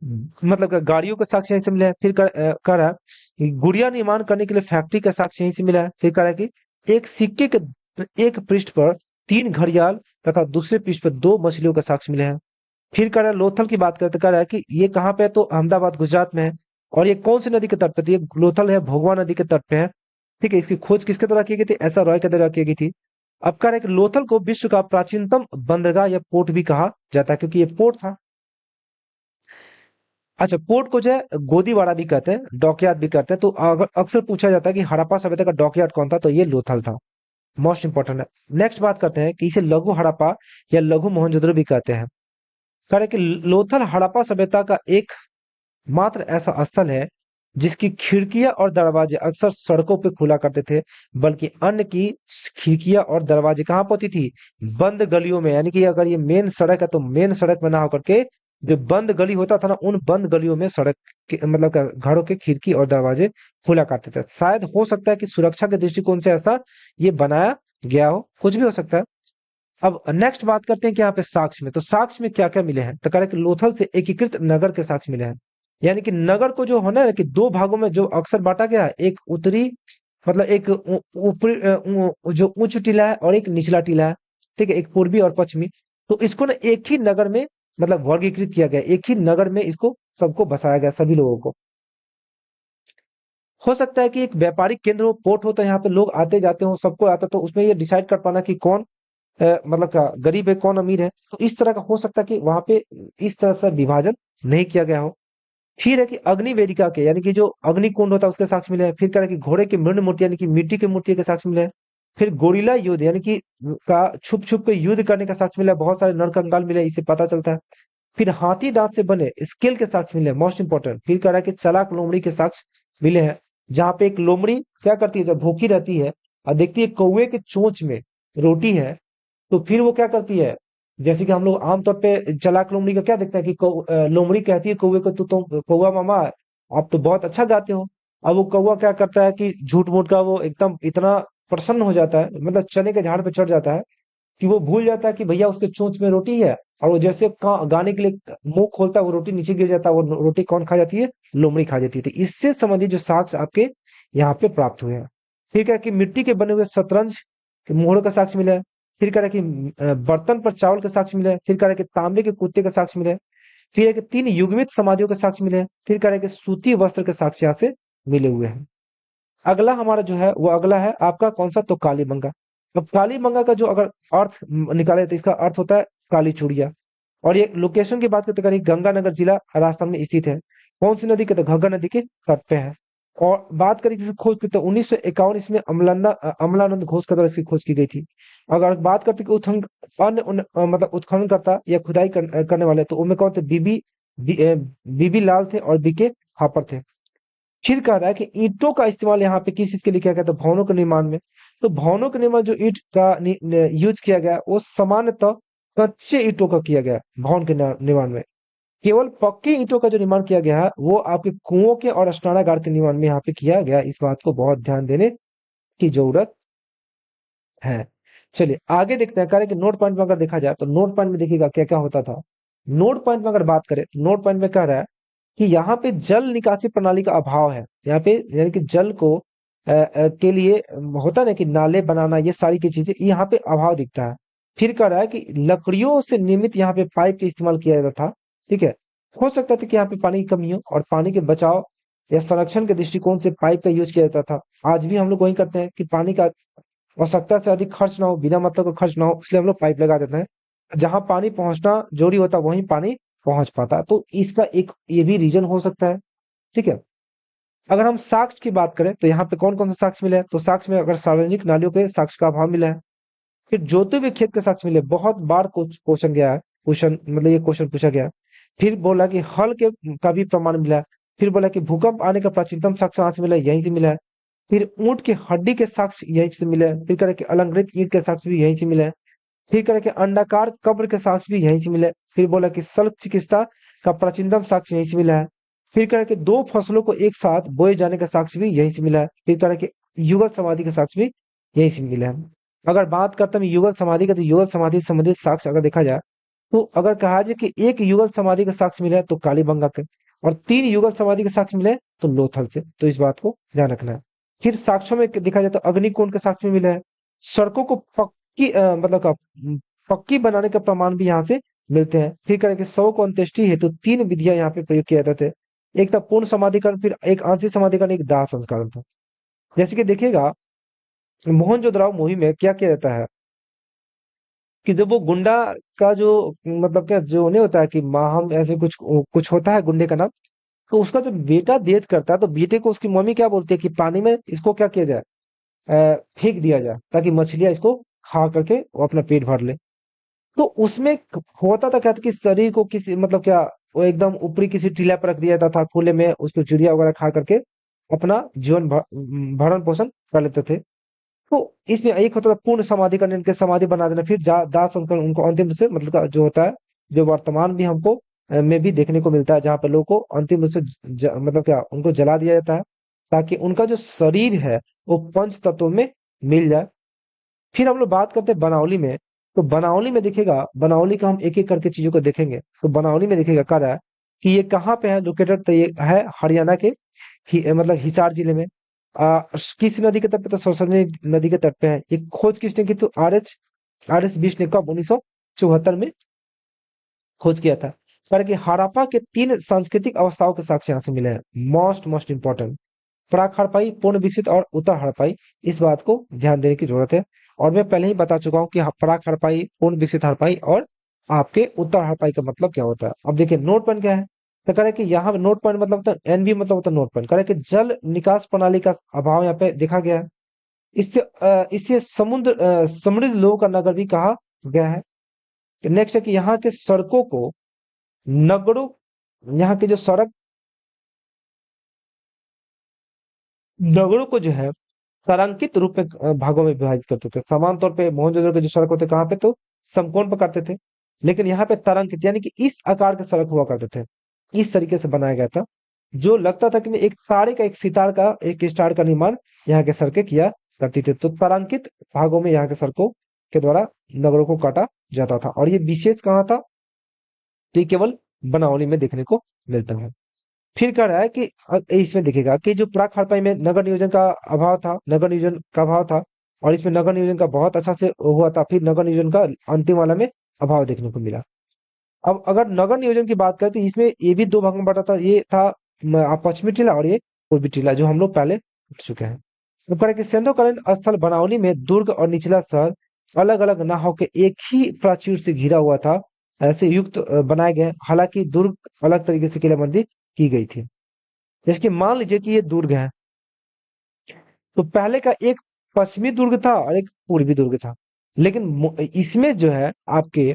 मतलब गाड़ियों का साक्ष्य यहीं से मिला है। फिर कह रहा है कि गुड़िया निर्माण करने के लिए फैक्ट्री का साक्ष्य यहीं से मिला है। फिर कह रहा है कि एक सिक्के के एक पृष्ठ पर 3 घड़ियाल तथा दूसरे पृष्ठ पर 2 मछलियों का साक्ष्य मिले हैं। फिर कह रहा है लोथल की बात करते, कह रहा है कि ये कहाँ पे है, तो अहमदाबाद गुजरात में है। और ये कौन सी नदी के तट पे, तो ये लोथल है भोगवा नदी के तट पे है। ठीक है, इसकी खोज किसके द्वारा की गई थी, एस आर रॉय के द्वारा की गई थी। अब कह रहा है कि लोथल को विश्व का प्राचीनतम बंदरगाह या पोर्ट भी कहा जाता है, क्योंकि ये पोर्ट था। अच्छा, पोर्ट को जो है गोदीवाड़ा भी कहते हैं, डॉकयार्ड भी कहते हैं। तो अगर अक्सर पूछा जाता है कि हड़प्पा सभ्यता का डॉकयार्ड कौन था, तो ये लोथल था। मोस्ट इंपॉर्टेंट है। नेक्स्ट बात करते हैं कि इसे लघु हड़प्पा या लघु मोहनजोदड़ो भी कहते हैं। कह रहे हैं कि लोथल हड़प्पा सभ्यता का एक मात्र ऐसा स्थल है जिसकी खिड़कियां और दरवाजे अक्सर सड़कों पे खुला करते थे, बल्कि अन्य की खिड़कियां और दरवाजे कहाँ पर होती थी, बंद गलियों में। यानी कि अगर ये मेन सड़क है तो मेन सड़क में ना होकर के जो बंद गली होता था ना, उन बंद गलियों में सड़क के मतलब घरों के खिड़की और दरवाजे खुला करते थे। शायद हो सकता है कि सुरक्षा के दृष्टिकोण से ऐसा ये बनाया गया हो, कुछ भी हो सकता है। अब नेक्स्ट बात करते हैं कि यहाँ पे साक्ष्य में, तो साक्ष्य में क्या क्या मिले हैं, तो कह रहे हैं कि लोथल से एकीकृत नगर के साक्ष्य मिले हैं। यानी कि नगर को जो होना है कि 2 भागों में जो अक्सर बांटा गया है, एक उत्तरी मतलब एक ऊपरी जो उच्च टीला है और एक निचला टीला है। ठीक है, एक पूर्वी और पश्चिमी। तो इसको ना एक ही नगर में मतलब वर्गीकृत किया गया, एक ही नगर में इसको सबको बसाया गया, सभी लोगों को। हो सकता है कि एक व्यापारिक केंद्र हो, पोर्ट हो, तो यहाँ पे लोग आते जाते हो, सबको आता, तो उसमें ये डिसाइड कर पाना कि कौन मतलब क्या गरीब है कौन अमीर है, तो इस तरह का हो सकता है कि वहां पे इस तरह से विभाजन नहीं किया गया हो। फिर है कि अग्नि वेदिका के यानी कि जो अग्नि कुंड होता है उसके साक्ष्य मिले हैं। फिर कह रहा है कि घोड़े की मृण मूर्ति यानी कि मिट्टी की मूर्ति के साक्ष्य मिले हैं। फिर गोरिल्ला युद्ध यानी कि का छुप छुप के युद्ध करने का साक्ष्य मिला है, बहुत सारे नरकंकाल मिले, इससे पता चलता है। फिर हाथी दांत से बने स्केल के साक्ष्य मिले हैं, मोस्ट इंपॉर्टेंट। फिर कह रहा है कि चालाक लोमड़ी के साक्ष्य मिले हैं, जहां पे एक लोमड़ी क्या करती है, जब भूखी रहती है और देखती है कौवे के चोंच में रोटी है, तो फिर वो क्या करती है, जैसे कि हम लोग आमतौर पे चालाक लोमड़ी का क्या देखते हैं कि लोमड़ी कहती है कौवे को, तू तो कौवा मामा आप तो बहुत अच्छा गाते हो। अब वो कौवा क्या करता है कि झूठ मूठ का वो एकदम इतना प्रसन्न हो जाता है, मतलब चने के झाड़ पे चढ़ जाता है कि वो भूल जाता है कि भैया उसके चोंच में रोटी है, और वो जैसे गाने के लिए मुंह खोलता है वो रोटी नीचे गिर जाता है, वो रोटी कौन खा जाती है, लोमड़ी खा जाती है। तो इससे संबंधित जो साक्ष्य आपके यहाँ पे प्राप्त हुए हैं। फिर क्या है कि मिट्टी के बने हुए शतरंज के मोहरों का साक्ष्य मिला है। फिर कह रहा है कि बर्तन पर चावल का साक्ष्य मिला है। फिर कह रहा है कि तांबे के कुत्ते का साक्ष्य मिला है। फिर है कि 3 युग्मित समाधियों के साक्ष्य मिले हैं। फिर कह रहा है कि सूती वस्त्र के साक्ष्य यहाँ से मिले हुए हैं। अगला हमारा जो है वो अगला है आपका कौन सा, तो काली मंगा। अब काली मंगा का जो अगर अर्थ निकाले तो इसका अर्थ होता है काली चूड़िया। और ये लोकेशन की बात करते हैं, गंगानगर जिला राजस्थान में स्थित है। कौन सी नदी के, तो घग्गर नदी के तट पे है। और बात करें किसी खोज की, तो 1951 इसमें अमलानंद घोष के द्वारा इसकी खोज की गई थी। अगर बात करते कि मतलब उत्खनन करता या खुदाई करने वाले, तो उनमें कौन थे, बीबी लाल थे और बीके हापर थे। फिर कह रहा है कि ईंटों का इस्तेमाल यहाँ पे किस चीज के लिए किया गया, तो भवनों के निर्माण में। तो भवनों के निर्माण जो ईंट का यूज किया गया वो सामान्यतः कच्चे ईंटों का किया गया भवन के निर्माण में। केवल पक्के ईंटों का जो निर्माण किया गया है वो आपके कुओं के और स्नानागार के निर्माण में यहाँ पे किया गया। इस बात को बहुत ध्यान देने की जरूरत है। चलिए आगे देखते हैं। कह रहे हैं कि नोट पॉइंट में अगर देखा जाए, तो नोट पॉइंट में देखिएगा क्या क्या होता था। नोट पॉइंट में अगर बात करें, तो नोट पॉइंट में कह रहा है कि यहाँ पे जल निकासी प्रणाली का अभाव है। यहाँ पे यानी कि जल को के लिए होता है ना कि नाले बनाना, ये सारी की चीजें यहाँ पे अभाव दिखता है। फिर कह रहा है कि लकड़ियों से निर्मित यहाँ पे पाइप का इस्तेमाल किया जाता था। ठीक है, हो सकता था कि यहाँ पे पानी की कमी हो, और पानी के बचाव या संरक्षण के दृष्टिकोण से पाइप का यूज किया जाता था। आज भी हम लोग वही करते हैं कि पानी का आवश्यकता से अधिक खर्च ना हो, बिना मतलब का खर्च ना हो, इसलिए हम लोग पाइप लगा देते हैं। जहां पानी पहुंचना जरूरी होता है वहीं पानी पहुंच पाता है। तो इसका एक ये भी रीजन हो सकता है। ठीक है, अगर हम साक्ष्य की बात करें, तो यहाँ पे कौन कौन सा साक्ष्य मिला है, तो साक्ष्य में अगर सार्वजनिक नालियों के साक्ष्य का अभाव मिला है। फिर जोते हुए खेत के साक्ष्य मिले, बहुत बार क्वेश्चन गया है, क्वेश्चन मतलब ये क्वेश्चन पूछा गया है। फिर बोला कि हल के का भी प्रमाण मिला है। फिर बोला कि भूकंप आने का प्राचीनतम साक्ष्य कहाँ से मिला है, यहीं से मिला है। फिर ऊंट की हड्डी के साक्ष्य यहीं से मिले हैं। फिर कह रहे कि अलंकृत ईंट के साक्ष्य भी यहीं से मिले हैं। फिर कह रहे कि अंडाकार कब्र के साक्ष्य भी यहीं से मिले हैं। फिर बोला कि शल्य चिकित्सा का प्राचीनतम साक्ष्य यहीं से मिला है। फिर कह रहे कि 2 फसलों को एक साथ बोए जाने का साक्ष्य भी यहीं से मिला है। फिर कह रहे कि युगल समाधि का साक्ष्य भी यहीं से मिला है। अगर बात करता हूँ युगल समाधि का, तो युगल समाधि से संबंधित साक्ष्य अगर देखा जाए, तो अगर कहा जाए कि एक युगल समाधि का साक्ष्य मिला है तो कालीबंगा के, और 3 युगल समाधि के साक्ष्य मिले तो लोथल से। तो इस बात को ध्यान रखना है। फिर साक्ष्यों में देखा जाए तो अग्निकोण के साक्ष्य में मिला है। सड़कों को मतलब पक्की बनाने का प्रमाण भी यहाँ से मिलते हैं। फिर करें कि शव को अंत्येष्टि हेतु 3 विधियां यहाँ पे प्रयोग किए जाते थे। एक था पूर्ण समाधिकरण, फिर एक आंशिक समाधिकरण, एक दाह संस्करण था। जैसे कि देखिएगा मोहनजोदड़ो मुहिम में क्या किया जाता है कि जब वो गुंडा का जो मतलब क्या जो नहीं होता है कि माहम ऐसे कुछ कुछ होता है गुंडे का नाम, तो उसका जब बेटा डेथ करता है तो बेटे को उसकी मम्मी क्या बोलती है कि पानी में इसको क्या किया जाए, फेंक दिया जाए, ताकि मछलियां इसको खा करके वो अपना पेट भर ले। तो उसमें होता था क्या था कि शरीर को किसी मतलब क्या वो एकदम ऊपरी किसी टीला पर रख दिया जाता था खुले में, उसको चिड़िया वगैरह खा करके अपना जीवन भरण पोषण कर लेते थे। तो इसमें एक होता था पूर्ण समाधि करने, इनके समाधि बना देना। फिर दाह संस्करण, उनको अंतिम रूप से मतलब का जो होता है, जो वर्तमान भी हमको में भी देखने को मिलता है, जहाँ पे लोगों को अंतिम रूप से मतलब क्या उनको जला दिया जाता है, ताकि उनका जो शरीर है वो पंच तत्वों में मिल जाए। फिर हम लोग बात करते हैं बनावली में। तो बनावली में देखिएगा, बनावली का हम एक एक करके चीजों को देखेंगे। तो बनावली में देखिएगा कह रहा है कि ये कहाँ पे है लोकेटेड, तो ये है हरियाणा के मतलब हिसार जिले में। किस नदी के तट पे, तो सरस्वती नदी के तट पे है। ये खोज किसने की, तो आर एस बिष्ट ने कब 1974 में खोज किया था। पर कि हड़प्पा के 3 सांस्कृतिक अवस्थाओं के साक्ष्य यहाँ से मिले हैं। मोस्ट मोस्ट इंपॉर्टेंट, प्राक हड़प्पाई, पूर्ण विकसित और उत्तर हड़प्पाई। इस बात को ध्यान देने की जरूरत है। और मैं पहले ही बता चुका हूँ कि प्राक हड़प्पाई, पूर्ण विकसित हड़प्पाई और आपके उत्तर हड़प्पाई का मतलब क्या होता है। अब देखिए नोट पॉइंट क्या है, तो कह रहे कि यहाँ पे नोट पॉइंट मतलब होता है एनबी, मतलब होता है नोट पॉइंट। कह रहे कि जल निकास प्रणाली का अभाव यहाँ पे देखा गया है। इससे समृद्ध लोगों का नगर भी कहा गया है। नेक्स्ट है कि यहाँ के सड़कों को नगरों, यहाँ के जो सड़क नगरों को जो है तारांकित रूप में भागों में विभाजित करते थे। समान तौर पे मोहनजोदड़ो के जो सड़क होते कहाँ पे, तो समकोण पर काटते थे। लेकिन यहाँ पे तारांकित यानी कि इस आकार के सड़क हुआ करते थे, इस तरीके से बनाया गया था, जो लगता था कि एक तारे का, एक सितार का, एक स्टार का निर्माण यहाँ के सड़कें किया करती थी। तो तारांकित भागों में यहाँ के सड़कों के द्वारा नगरों को काटा जाता था। और ये विशेष कहाँ था, तो ये केवल बनावली में देखने को मिलता है। फिर कह रहा है कि इसमें देखिएगा कि जो प्राक हड़प्पा में नगर नियोजन का अभाव था, नगर नियोजन का अभाव था, और इसमें नगर नियोजन का बहुत अच्छा से हुआ था। फिर नगर नियोजन का अंतिम वाला में अभाव देखने को मिला। अब अगर नगर नियोजन की बात करें तो इसमें ये भी दो भाग में बटा था। ये था पश्चिमी टीला और ये पूर्वी टीला, जो हम लोग पहले देख चुके हैं। तो कह रहे कि सेंधोकालीन स्थल बनावली में दुर्ग और निचला शहर अलग अलग ना होकर एक ही प्राचीर से घिरा हुआ था, ऐसे युक्त बनाए गए। हालांकि दुर्ग अलग तरीके से किलेबंदी की गई थी। जैसे कि मान लीजिए कि ये दुर्ग है, तो पहले का एक पश्चिमी दुर्ग था और एक पूर्वी दुर्ग था। लेकिन इसमें जो है आपके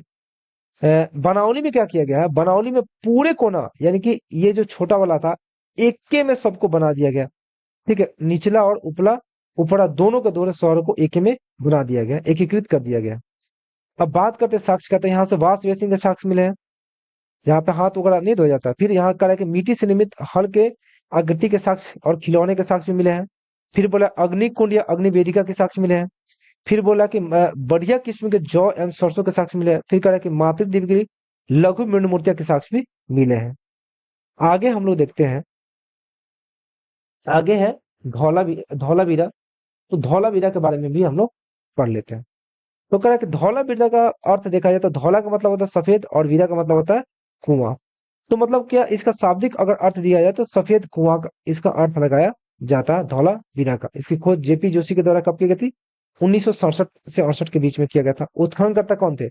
बनावली में क्या किया गया है, बनावली में पूरे कोना यानी कि ये जो छोटा वाला था, एके में सबको बना दिया गया। ठीक है, निचला और उपला ऊपरा दोनों के दोनों शहरों को एके में बना दिया गया, एकीकृत कर दिया गया। अब बात करते हैं साक्ष्य का, तो यहाँ से वास वेसिंग के साक्ष्य मिले हैं, जहाँ पे हाथ वगैरह नहीं धोया जाता। फिर यहाँ कह रहा है कि मिट्टी से निर्मित हल के आकृति के साक्ष्य और खिलौने के साक्ष्य भी मिले हैं। फिर बोला अग्नि कुंड या अग्नि वेदिका के साक्ष्य मिले हैं। फिर बोला कि बढ़िया किस्म के जौ एवं सरसों के साक्ष्य मिले हैं। फिर कह रहा है कि मातृदेवी की लघु मृण मूर्तियां के साक्ष्य भी मिले हैं। आगे हम लोग देखते हैं, आगे है धौलावीरा। तो धौलावीरा के बारे में भी हम लोग पढ़ लेते हैं। तो कह रहा है कि धौलावीरा का अर्थ देखा जाए तो धौला का मतलब होता है सफेद और वीरा का मतलब होता है कुआं। तो मतलब क्या इसका शाब्दिक अगर अर्थ दिया जाए तो सफेद कुआं का इसका अर्थ लगाया जाता है धौलावीरा का। इसकी खोज जेपी जोशी के द्वारा कब की गई थी, 1967 से 68 के बीच में किया गया था। उत्खननकर्ता कौन थे,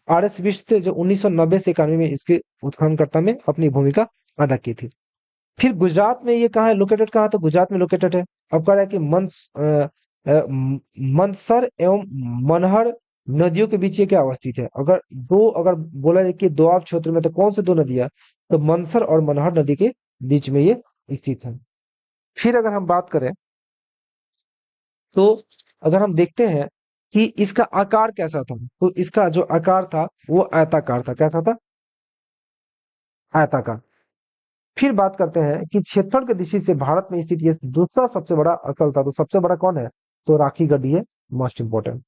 आर एस बिष्ट थे, जो 1990 से 91 में इसके उत्खननकर्ता में अपनी भूमिका अदा की थी। फिर गुजरात में ये कहाँ है लोकेटेड, कहाँ, तो गुजरात में लोकेटेड है। अब कह रहा है कि मनसर एवं मनहर नदियों के बीच ये क्या अवस्थित है। अगर बोला जाए कि दोआब क्षेत्र में तो कौन से दो नदियां, तो मनसर और मनहर नदी के बीच में ये स्थित है। फिर अगर हम बात करें तो अगर हम देखते हैं कि इसका आकार कैसा था, तो इसका जो आकार था वो आयताकार था। कैसा था, आयताकार। फिर बात करते हैं कि क्षेत्रफल की दृष्टि से भारत में स्थित ये दूसरा सबसे बड़ा स्थल था। तो सबसे बड़ा कौन है, तो राखी गढ़ी है, मोस्ट इंपोर्टेंट।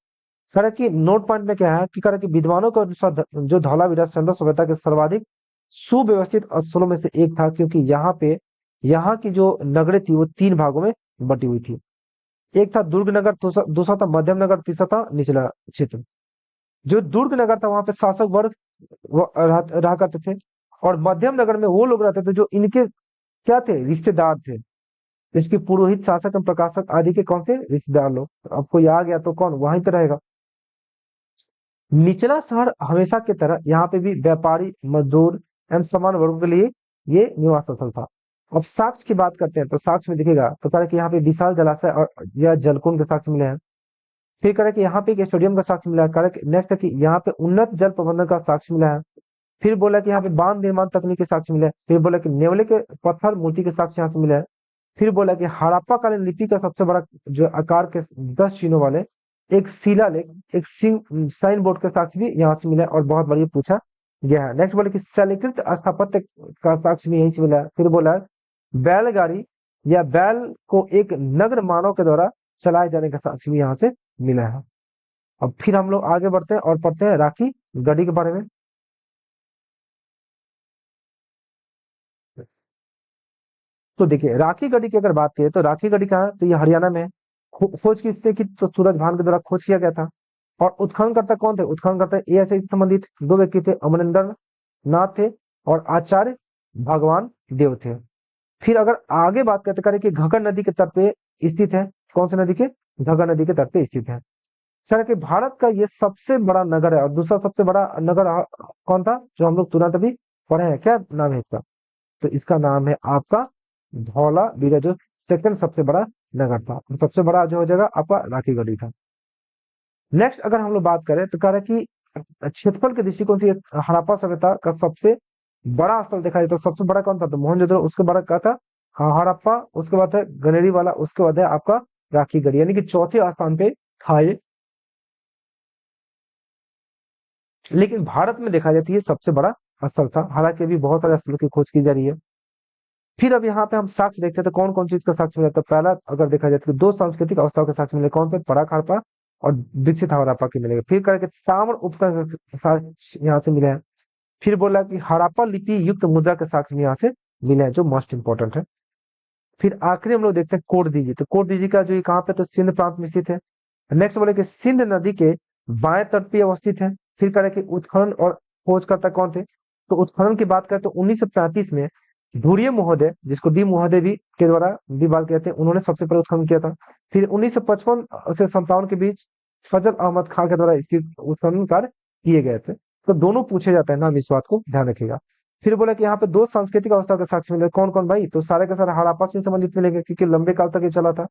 कह रहा है कि नोट पॉइंट में क्या है कि कह रहा है कि विद्वानों के अनुसार जो धौलावीरा सिंधु सभ्यता के सर्वाधिक सुव्यवस्थित स्थलों में से एक था, क्योंकि यहाँ की जो नगरें थी वो तीन भागों में बटी हुई थी। एक था दुर्ग नगर, दूसरा था मध्यम नगर, तीसरा था निचला क्षेत्र। जो दुर्ग नगर था वहां पे शासक वर्ग रहा करते थे, और मध्यम नगर में वो लोग रहते थे जो इनके क्या थे, रिश्तेदार थे। इसके पुरोहित, शासक एवं प्रकाशक आदि के कौन से रिश्तेदार लोग। तो अब कोई आ गया तो कौन वहीं पे रहेगा। निचला शहर हमेशा की तरह यहाँ पे भी व्यापारी, मजदूर एवं समान वर्गों के लिए ये निवास स्थल था। अब साक्ष्य की बात करते हैं तो साक्ष्य में दिखेगा तो कह रहे कि यहाँ पे विशाल जलाशय और या जलकुंड के साक्ष्य मिले हैं। फिर कह रहे कि यहाँ पे एक स्टेडियम का साक्ष्य मिला है। कह रहे नेक्स्ट है कि यहाँ पे उन्नत जल प्रबंधन का साक्ष्य मिला है। फिर बोला कि यहाँ पे बांध निर्माण तकनीक के साक्ष्य मिले हैं। फिर बोला कि नेवले के पत्थर मूर्ति के साक्ष्य यहाँ से मिले हैं। फिर बोला कि हड़प्पा कालीन लिपि का सबसे बड़ा जो आकार के 10 चिन्हों वाले एक शिलालेख, एक साइन बोर्ड के साक्ष्य भी यहाँ से मिला है, और बहुत बढ़िया पूछा गया है। नेक्स्ट बोला कि शैलीकृत स्थापत्य का साक्ष्य भी यहीं से मिला है। फिर बोला बैलगाड़ी या बैल को एक नगर मानव के द्वारा चलाए जाने का साक्ष्य भी यहाँ से मिला है। अब फिर हम लोग आगे बढ़ते हैं और पढ़ते हैं राखी गढ़ी के बारे में। तो देखिए राखी गढ़ी की अगर बात करें तो राखी गढ़ी कहाँ है, तो ये हरियाणा में है। खोज किसने की, तो सूरज भान के द्वारा खोज किया गया था। और उत्खननकर्ता कौन थे, उत्खननकर्ता ए से संबंधित दो व्यक्ति थे, अमरिंदर नाथ थे और आचार्य भगवान देव थे। फिर अगर आगे बात करते करें कि घगर नदी के तट पे स्थित है, कौन सी नदी के, घगर नदी के तट पे स्थित है। सर कि भारत का ये सबसे बड़ा नगर है, और दूसरा सबसे बड़ा नगर कौन था जो हम लोग तुरंत अभी पढ़े हैं, क्या नाम है इसका, तो इसका नाम है आपका धौलावीरा, जो सेकंड सबसे बड़ा नगर था। और सबसे बड़ा जो हो जाएगा आपका राखीगढ़ी था। नेक्स्ट अगर हम लोग बात करें तो कह रहे हैं कि क्षेत्रफल के दृष्टिकोण से हड़प्पा सभ्यता का सबसे बड़ा स्थल देखा जाए तो सबसे बड़ा कौन था, तो मोहनजोदड़ो। उसके बाद क्या था, हाँ हड़प्पा, उसके बाद है गनेरी वाला, उसके बाद है आपका राखी गढ़ी, यानी कि चौथे स्थान पे था ये। लेकिन भारत में देखा जाए तो ये सबसे बड़ा स्थल था, हालांकि अभी बहुत सारे स्थलों की खोज की जा रही है। फिर अब यहाँ पे हम साक्ष्य देखते हैं तो कौन कौन चीज का साक्ष्य मिला, तो पहला अगर देखा जाए तो दो सांस्कृतिक अवस्थाओं के साक्ष्य मिले, कौन से, पराक हड़प्पा और विकसित हड़प्पा के मिलेगा। फिर करके ताम्र उपकरण के साक्ष्य यहाँ से मिले हैं। फिर बोला कि हड़प्पा लिपि युक्त मुद्रा के साक्ष्य यहाँ से मिले हैं, जो मोस्ट इंपॉर्टेंट है। फिर आखिरी हम लोग देखते हैं कोटदीजी, तो कोटदीजी का जो ये कहाँ पे, तो सिंध प्रांत में स्थित है। नेक्स्ट बोले कि सिंध नदी के बाएं तट पे अवस्थित है। फिर कह रहे कि उत्खनन और खोजकर्ता कौन थे, तो उत्खनन की बात करें तो 1935 में धुरिय महोदय, जिसको डी महोदय भी के द्वारा भी बात कहते हैं, उन्होंने सबसे पहले उत्खनन किया था। फिर 1955 से 57 के बीच फजल अहमद खान के द्वारा इसकी उत्खनन कार्य किए गए थे। तो दोनों पूछे जाते हैं नाम, इस बात को ध्यान रखिएगा। फिर बोला कि यहाँ पे दो सांस्कृतिक अवस्था के साक्ष्य मिले, कौन कौन भाई, तो सारे के सारे हड़प्पा से संबंधित मिलेंगे, क्योंकि लंबे काल तक ये चला था।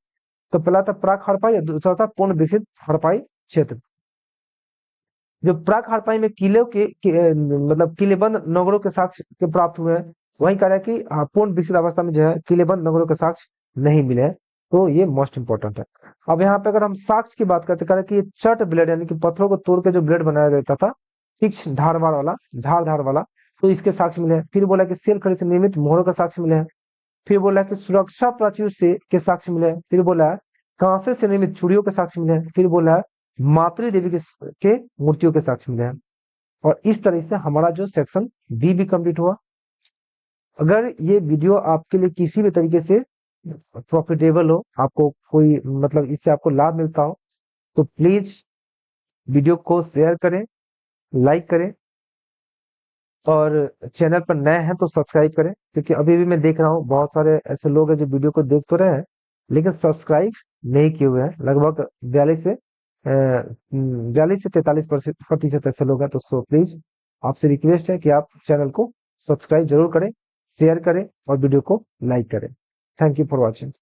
तो पहला था प्राक हड़प्पाई, दूसरा था पूर्ण विकसित हड़प्पाई क्षेत्र। जो प्राक हड़प्पाई में मतलब किलेबंद नगरों के साक्ष्य के प्राप्त हुए हैं, वहीं कह रहा है कि पूर्ण विकसित अवस्था में जो है किलेबंद नगरों के साक्ष्य नहीं मिले हैं। तो ये मोस्ट इंपॉर्टेंट है। अब यहाँ पे अगर हम साक्ष्य की बात करते, कह रहे हैं कि ये चट ब्लेड, यानी कि पत्थरों को तोड़ के जो ब्लेड बनाया जाता था, तीक्ष्ण धारवार वाला, धार वाला, तो इसके साक्ष्य मिले हैं। फिर बोला कि सेल खड़ी से निर्मित मोहरों के साक्ष्य मिले हैं। फिर बोला कि सुरक्षा प्राचीर से के साक्ष्य मिले हैं। फिर बोला है कांसे से निर्मित चूड़ियों के साक्ष्य मिले हैं। फिर बोला है मातृ देवी के मूर्तियों के साक्ष्य मिले हैं। और इस तरह से हमारा जो सेक्शन बी भी कंप्लीट हुआ। अगर ये वीडियो आपके लिए किसी भी तरीके से प्रॉफिटेबल हो, आपको कोई मतलब इससे आपको लाभ मिलता हो, तो प्लीज वीडियो को शेयर करें, लाइक करें, और चैनल पर नए हैं तो सब्सक्राइब करें, क्योंकि अभी भी मैं देख रहा हूँ बहुत सारे ऐसे लोग हैं जो वीडियो को देख तो रहे हैं लेकिन सब्सक्राइब नहीं किए हुए हैं। लगभग 42 से 43% ऐसे लोग हैं। तो सो प्लीज आपसे रिक्वेस्ट है कि आप चैनल को सब्सक्राइब जरूर करें, शेयर करें और वीडियो को लाइक करें। Thank you for watching.